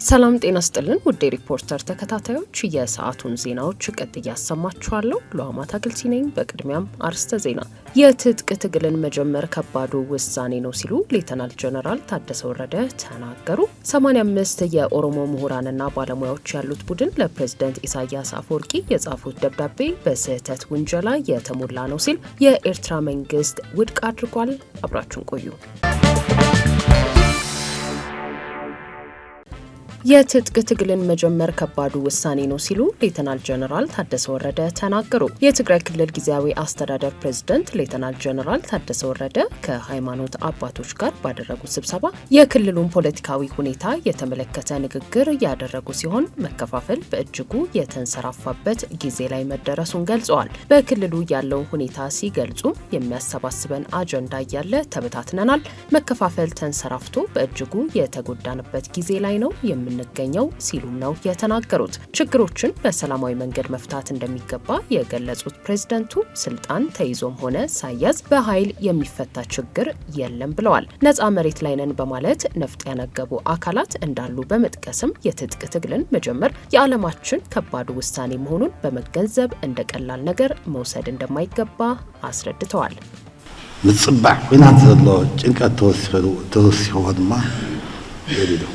ሰላም ጤና ይስጥልን ውድ ሪፖርተር ተከታታዮች የሰዓቱን ዜናዎች ቀጥያ ያሰማችኋለሁ። ሉአማታ ግልጽ ነኝ። በቅድሚያም አርስተ ዜና። የትጥቅ ትግልን መጀመር ከባዱ ውሳኔ ነው ሲሉ ሌተናል ጀነራል ታደሰ ወረደ ተናገሩ። 85 የኦሮሞ ምሁራንና ባለሙያዎች ያሉት ቡድን ለፕሬዝዳንት ኢሳያስ አፈወርቂ የጻፉት ደብዳቤ በስህተት ውንጀላ የተሞላ ነው ሲል የኤርትራ መንግስት ውድቅ አድርጓል። አብራችሁን ቆዩ። የትጥቅ ትግልን መጀመር ከባዱ ውሳኔ ነው ሲሉ ሌተናል ጀነራል ታደሰ ወረደ ተናገሩ። የትግራይ ክልል ጊዜያዊ አስተዳደር ፕሬዝዳንት ሌተናል ጀነራል ታደሰ ወረደ ከሃይማኖት አባቶች ጋር ባደረጉት ስብሰባ የክልሉን ፖለቲካዊ ሁኔታ የተመለከተ ንግግር ያደረጉ ሲሆን መከፋፈል በእጅጉ የተንሰራፋበት ጊዜ ላይ መደረሱን ገልጸዋል። በክልሉ ያለውን ሁኔታ ሲገልጹ የሚያሰባስበን አጀንዳ እያለ ተበታትነናል፣ መከፋፈል ተንሰራፍቶ በእጅጉ የተጎዳንበት ጊዜ ላይ ነው የምንገኘው ሲሉም ነው የተናገሩት። ችግሮችን በሰላማዊ መንገድ መፍታት እንደሚገባ የገለጹት ፕሬዝዳንቱ ስልጣን ተይዞም ሆነ ሳያዝ በኃይል የሚፈታ ችግር የለም ብለዋል። ነፃ መሬት ላይ ነን በማለት ነፍጥ ያነገቡ አካላት እንዳሉ በመጥቀስም የትጥቅ ትግልን መጀመር የዓለማችን ከባዱ ውሳኔ መሆኑን በመገንዘብ እንደ ቀላል ነገር መውሰድ እንደማይገባ አስረድተዋል። ምጽባዕ ኩናት ዘሎ ጭንቀት ተወሲፎ ድማ የሌለው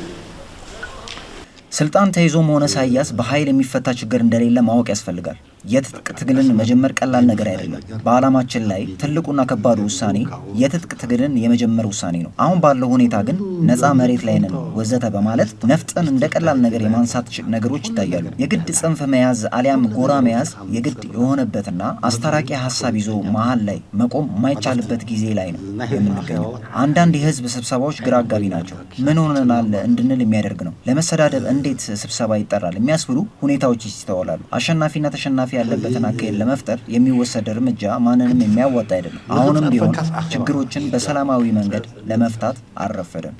ስልጣን ተይዞም ሆነ ሳያዝ በኃይል የሚፈታ ችግር እንደሌለ ማወቅ ያስፈልጋል። የትጥቅ ትግልን መጀመር ቀላል ነገር አይደለም። በዓላማችን ላይ ትልቁና ከባዱ ውሳኔ የትጥቅ ትግልን የመጀመር ውሳኔ ነው። አሁን ባለው ሁኔታ ግን ነፃ መሬት ላይ ነን ወዘተ በማለት ነፍጥን እንደ ቀላል ነገር የማንሳት ነገሮች ይታያሉ። የግድ ጽንፍ መያዝ አሊያም ጎራ መያዝ የግድ የሆነበትና አስታራቂ ሀሳብ ይዞ መሀል ላይ መቆም የማይቻልበት ጊዜ ላይ ነው የምንገኘው። አንዳንድ የህዝብ ስብሰባዎች ግራ አጋቢ ናቸው። ምን ሆነናል እንድንል የሚያደርግ ነው። ለመሰዳደብ እንዴት ስብሰባ ይጠራል የሚያስብሉ ሁኔታዎች ይስተዋላሉ። አሸናፊና ተሸናፊ ያለበትን አካሄድ ለመፍጠር የሚወሰድ እርምጃ ማንንም የሚያዋጣ አይደለም። አሁንም ቢሆን ችግሮችን በሰላማዊ መንገድ ለመፍታት አልረፈደም።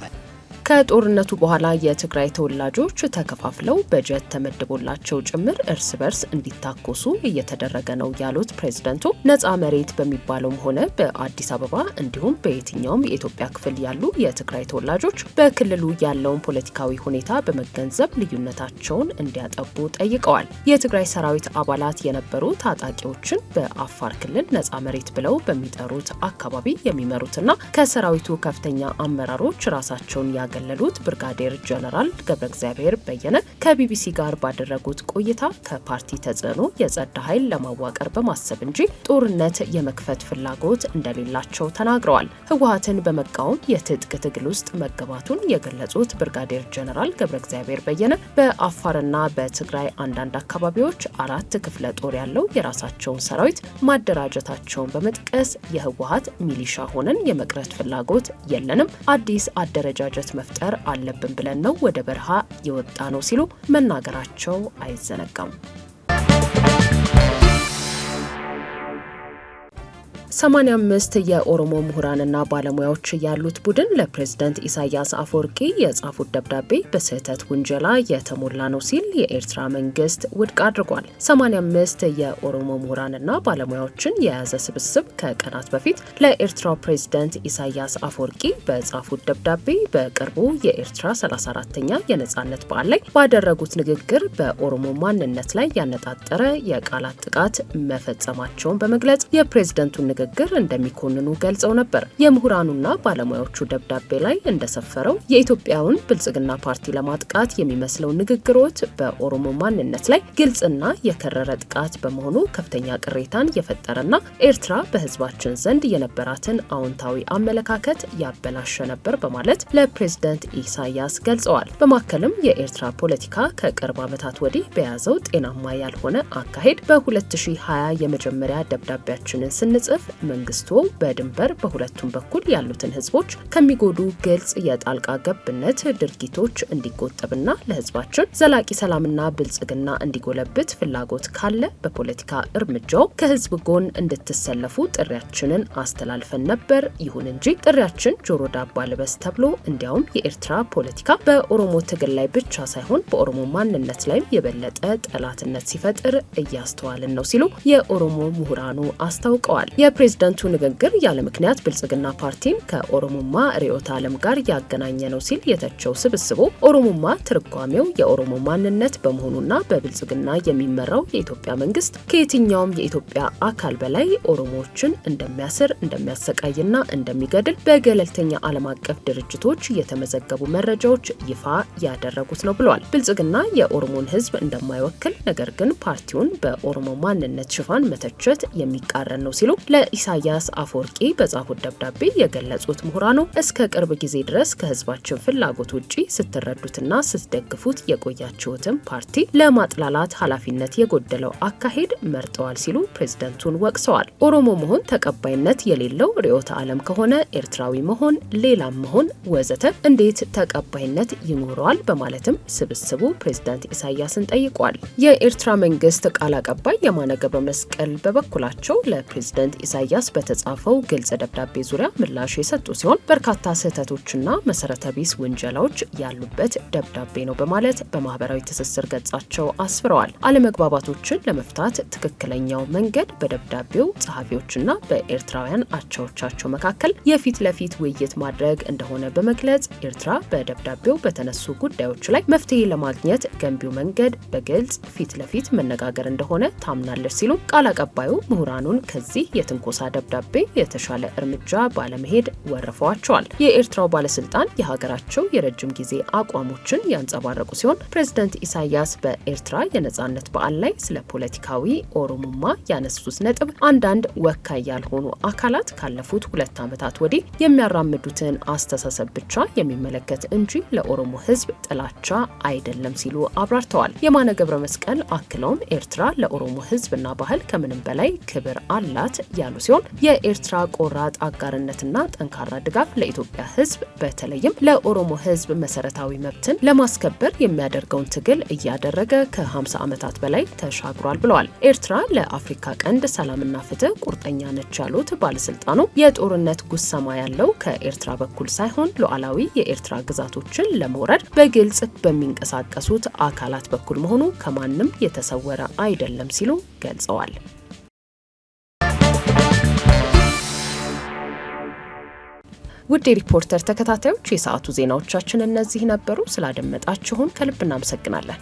ከጦርነቱ በኋላ የትግራይ ተወላጆች ተከፋፍለው በጀት ተመድቦላቸው ጭምር እርስ በርስ እንዲታኮሱ እየተደረገ ነው ያሉት ፕሬዝዳንቱ ነፃ መሬት በሚባለውም ሆነ በአዲስ አበባ እንዲሁም በየትኛውም የኢትዮጵያ ክፍል ያሉ የትግራይ ተወላጆች በክልሉ ያለውን ፖለቲካዊ ሁኔታ በመገንዘብ ልዩነታቸውን እንዲያጠቡ ጠይቀዋል። የትግራይ ሰራዊት አባላት የነበሩ ታጣቂዎችን በአፋር ክልል ነፃ መሬት ብለው በሚጠሩት አካባቢ የሚመሩትና ከሰራዊቱ ከፍተኛ አመራሮች ራሳቸውን ያገለሉት ብርጋዴር ጀነራል ገብረ እግዚአብሔር በየነ ከቢቢሲ ጋር ባደረጉት ቆይታ ከፓርቲ ተጽዕኖ የጸዳ ኃይል ለማዋቀር በማሰብ እንጂ ጦርነት የመክፈት ፍላጎት እንደሌላቸው ተናግረዋል። ህወሓትን በመቃወም የትጥቅ ትግል ውስጥ መገባቱን የገለጹት ብርጋዴር ጀነራል ገብረ እግዚአብሔር በየነ በአፋርና በትግራይ አንዳንድ አካባቢዎች 4 ክፍለ ጦር ያለው የራሳቸውን ሰራዊት ማደራጀታቸውን በመጥቀስ የህወሓት ሚሊሻ ሆነን የመቅረት ፍላጎት የለንም፣ አዲስ አደረጃጀት መፍጠር አለብን ብለን ነው ወደ በረሃ የወጣ ነው ሲሉ መናገራቸው አይዘነጋም። 85 የኦሮሞ ምሁራንና ባለሙያዎች ያሉት ቡድን ለፕሬዝዳንት ኢሳያስ አፈወርቂ የጻፉት ደብዳቤ በስህተት ውንጀላ የተሞላ ነው ሲል የኤርትራ መንግስት ውድቅ አድርጓል። 85 የኦሮሞ ምሁራንና ባለሙያዎችን የያዘ ስብስብ ከቀናት በፊት ለኤርትራው ፕሬዝዳንት ኢሳያስ አፈወርቂ በጻፉት ደብዳቤ በቅርቡ የኤርትራ 34ኛ የነጻነት በዓል ላይ ባደረጉት ንግግር በኦሮሞ ማንነት ላይ ያነጣጠረ የቃላት ጥቃት መፈጸማቸውን በመግለጽ የፕሬዝዳንቱን ንግግር እንደሚኮንኑ ገልጸው ነበር። የምሁራኑና ባለሙያዎቹ ደብዳቤ ላይ እንደሰፈረው የኢትዮጵያውን ብልጽግና ፓርቲ ለማጥቃት የሚመስለው ንግግሮት በኦሮሞ ማንነት ላይ ግልጽና የከረረ ጥቃት በመሆኑ ከፍተኛ ቅሬታን የፈጠረና ኤርትራ በህዝባችን ዘንድ የነበራትን አዎንታዊ አመለካከት ያበላሸ ነበር በማለት ለፕሬዝዳንት ኢሳያስ ገልጸዋል። በማከልም የኤርትራ ፖለቲካ ከቅርብ ዓመታት ወዲህ በያዘው ጤናማ ያልሆነ አካሄድ በ2020 የመጀመሪያ ደብዳቤያችንን ስንጽፍ መንግስቱ በድንበር በሁለቱም በኩል ያሉትን ህዝቦች ከሚጎዱ ግልጽ የጣልቃ ገብነት ድርጊቶች እንዲቆጠብና ለህዝባችን ዘላቂ ሰላምና ብልጽግና እንዲጎለብት ፍላጎት ካለ በፖለቲካ እርምጃው ከህዝብ ጎን እንድትሰለፉ ጥሪያችንን አስተላልፈን ነበር። ይሁን እንጂ ጥሪያችን ጆሮ ዳባ ልበስ ተብሎ እንዲያውም የኤርትራ ፖለቲካ በኦሮሞ ትግል ላይ ብቻ ሳይሆን በኦሮሞ ማንነት ላይ የበለጠ ጠላትነት ሲፈጥር እያስተዋልን ነው ሲሉ የኦሮሞ ምሁራኑ አስታውቀዋል። የፕሬዝዳንቱ ንግግር ያለ ምክንያት ብልጽግና ፓርቲን ከኦሮሞማ ርዕዮተ ዓለም ጋር ያገናኘ ነው ሲል የተቸው ስብስቡ ኦሮሞማ ትርጓሜው የኦሮሞ ማንነት በመሆኑና በብልጽግና የሚመራው የኢትዮጵያ መንግስት ከየትኛውም የኢትዮጵያ አካል በላይ ኦሮሞዎችን እንደሚያስር እንደሚያሰቃይና እንደሚገድል በገለልተኛ ዓለም አቀፍ ድርጅቶች የተመዘገቡ መረጃዎች ይፋ ያደረጉት ነው ብለዋል። ብልጽግና የኦሮሞን ህዝብ እንደማይወክል ነገር ግን ፓርቲውን በኦሮሞ ማንነት ሽፋን መተቸት የሚቃረን ነው ሲሉ ለኢሳያስ አፈወርቂ በጻፉት ደብዳቤ የገለጹት ምሁራኑ እስከ ቅርብ ጊዜ ድረስ ከህዝባችን ፍላጎት ውጪ ስትረዱትና ስትደግፉት የቆያችሁትን ፓርቲ ለማጥላላት ኃላፊነት የጎደለው አካሄድ መርጠዋል ሲሉ ፕሬዝዳንቱን ወቅሰዋል። ኦሮሞ መሆን ተቀባይነት የሌለው ርዕዮተ ዓለም ከሆነ ኤርትራዊ መሆን፣ ሌላም መሆን ወዘተ እንዴት ተቀባይነት ይኖረዋል? በማለትም ስብስቡ ፕሬዝዳንት ኢሳያስን ጠይቋል። የኤርትራ መንግስት ቃል አቀባይ የማነ ገብረ መስቀል በበኩላቸው ለፕሬዝዳንት ኢሳያስ በተጻፈው ግልጽ ደብዳቤ ዙሪያ ምላሽ የሰጡ ሲሆን በርካታ ስህተቶችና መሰረተ ቢስ ውንጀላዎች ያሉበት ደብዳቤ ነው በማለት በማህበራዊ ትስስር ገጻቸው አስፍረዋል። አለመግባባቶችን ለመፍታት ትክክለኛው መንገድ በደብዳቤው ጸሐፊዎችና በኤርትራውያን አቻዎቻቸው መካከል የፊት ለፊት ውይይት ማድረግ እንደሆነ በመግለጽ ኤርትራ በደብዳቤው በተነሱ ጉዳዮች ላይ መፍትሄ ለማግኘት ገንቢው መንገድ በግልጽ ፊት ለፊት መነጋገር እንደሆነ ታምናለች ሲሉ ቃል አቀባዩ ምሁራኑን ከዚህ የትንኮሳ ደብዳቤ የተሻለ እርምጃ ባለመሄድ ወርፈዋቸዋል። የኤርትራው ባለስልጣን የሀገራቸው የረጅም ጊዜ አቋሞችን ያንጸባረቁ ሲሆን ፕሬዝዳንት ኢሳያስ በኤርትራ የነጻነት በዓል ላይ ስለ ፖለቲካዊ ኦሮሞማ ያነሱት ነጥብ አንዳንድ ወካይ ያልሆኑ አካላት ካለፉት 2 ዓመታት ወዲህ የሚያራምዱትን አስተሳሰብ ብቻ የሚመለከት እንጂ ለኦሮሞ ህዝብ ጥላቻ አይደለም ሲሉ አብራርተዋል። የማነ ገብረ መስቀል አክለውም ኤርትራ ለኦሮሞ ህዝብና ባህል ከምንም በላይ ክብር አላት ያሉ ሲሆን የኤርትራ ቆራጥ አጋርነትና ጠንካራ ድጋፍ ለኢትዮጵያ ህዝብ በተለይም ለኦሮሞ ህዝብ መሰረታዊ መብትን ለማስከበር የሚያደርገውን ትግል እያደረገ ከ50 ዓመታት በላይ ተሻግሯል ብለዋል። ኤርትራ ለአፍሪካ ቀንድ ሰላምና ፍትህ ቁርጠኛ ነች ያሉት ባለስልጣኑ የጦርነት ጉሰማ ያለው ከኤርትራ በኩል ሳይሆን ሉዓላዊ የኤርትራ ግዛቶችን ለመውረድ በግልጽ በሚንቀሳቀሱት አካላት በኩል መሆኑ ከማንም የተሰወረ አይደለም ሲሉ ገልጸዋል። ውድ የሪፖርተር ተከታታዮች የሰዓቱ ዜናዎቻችን እነዚህ ነበሩ። ስላደመጣችሁን ከልብ እናመሰግናለን።